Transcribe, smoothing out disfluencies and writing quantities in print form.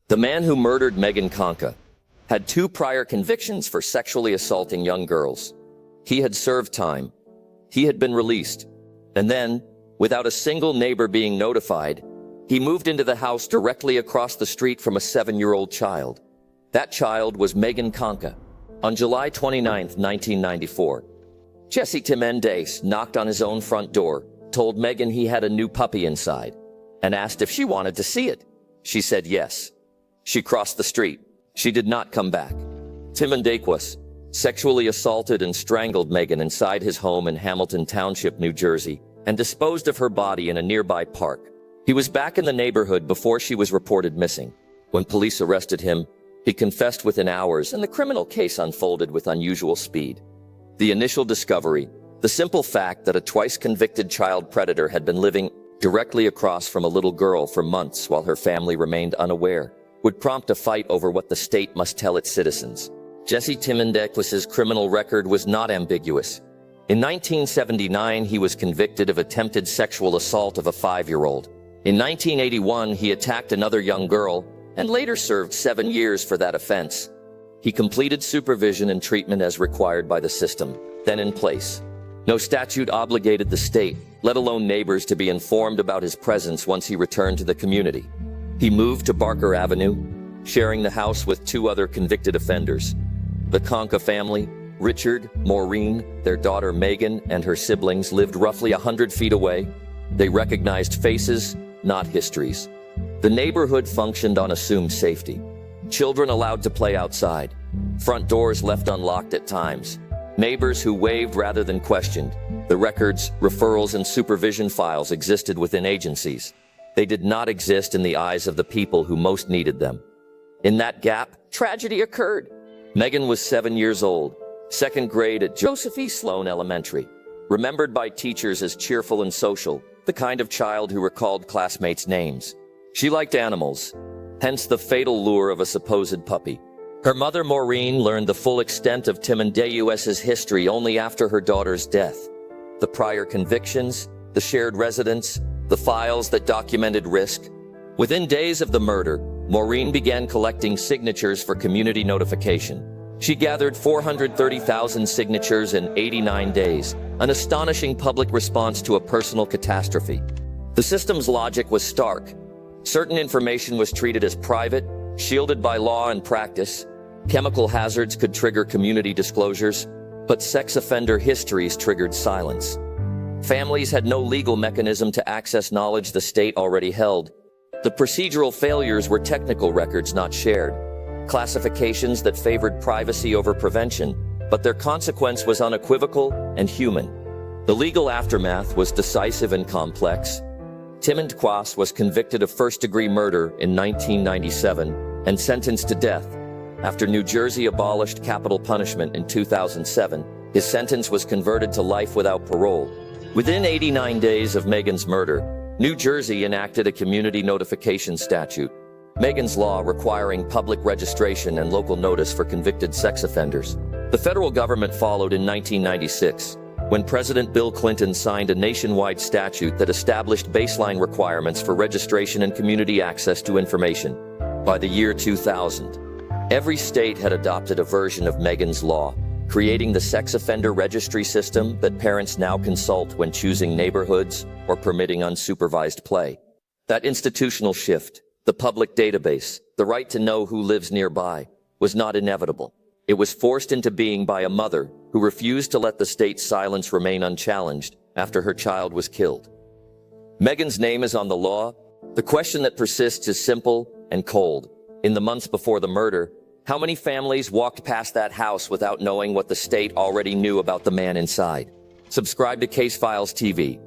The man who murdered Megan Kanka had 2 prior convictions for sexually assaulting young girls. He had served time. He had been released. And then, without a single neighbor being notified, he moved into the house directly across the street from a 7-year-old child. That child was Megan Kanka. On July 29, 1994, Jesse Timmendequas knocked on his own front door, told Megan he had a new puppy inside, and asked if she wanted to see it. She said yes. She crossed the street. She did not come back. Timmendequas sexually assaulted and strangled Megan inside his home in Hamilton Township, New Jersey, and disposed of her body in a nearby park. He was back in the neighborhood before she was reported missing. When police arrested him, he confessed within hours, and the criminal case unfolded with unusual speed. The initial discovery, the simple fact that a twice-convicted child predator had been living directly across from a little girl for months while her family remained unaware, would prompt a fight over what the state must tell its citizens. Jesse Timmendequas' criminal record was not ambiguous. In 1979, he was convicted of attempted sexual assault of a 5-year-old. In 1981, he attacked another young girl and later served 7 years for that offense. He completed supervision and treatment as required by the system, then in place. No statute obligated the state, let alone neighbors, to be informed about his presence once he returned to the community. He moved to Barker Avenue, sharing the house with 2 other convicted offenders. The Kanka family, Richard, Maureen, their daughter Megan, and her siblings lived roughly 100 feet away. They recognized faces, not histories. The neighborhood functioned on assumed safety. Children allowed to play outside. Front doors left unlocked at times. Neighbors who waved rather than questioned. The records, referrals, and supervision files existed within agencies. They did not exist in the eyes of the people who most needed them. In that gap, tragedy occurred. Megan was 7 years old, 2nd grade at Joseph E. Sloan Elementary. Remembered by teachers as cheerful and social, the kind of child who recalled classmates' names. She liked animals, hence the fatal lure of a supposed puppy. Her mother, Maureen, learned the full extent of Timmendequas' history only after her daughter's death. The prior convictions, the shared residence, the files that documented risk. Within days of the murder, Maureen began collecting signatures for community notification. She gathered 430,000 signatures in 89 days, an astonishing public response to a personal catastrophe. The system's logic was stark. Certain information was treated as private, shielded by law and practice. Chemical hazards could trigger community disclosures, but sex offender histories triggered silence. Families had no legal mechanism to access knowledge the state already held. The procedural failures were technical records not shared, classifications that favored privacy over prevention, but their consequence was unequivocal and human. The legal aftermath was decisive and complex. Timmendequas was convicted of first-degree murder in 1997 and sentenced to death. After New Jersey abolished capital punishment in 2007, his sentence was converted to life without parole. Within 89 days of Megan's murder, New Jersey enacted a community notification statute, Megan's Law, requiring public registration and local notice for convicted sex offenders. The federal government followed in 1996, when President Bill Clinton signed a nationwide statute that established baseline requirements for registration and community access to information. By the year 2000, every state had adopted a version of Megan's Law, creating the sex offender registry system that parents now consult when choosing neighborhoods or permitting unsupervised play. That institutional shift, the public database, the right to know who lives nearby, was not inevitable. It was forced into being by a mother who refused to let the state's silence remain unchallenged after her child was killed. Megan's name is on the law. The question that persists is simple and cold. In the months before the murder, how many families walked past that house without knowing what the state already knew about the man inside? Subscribe to Case Files TV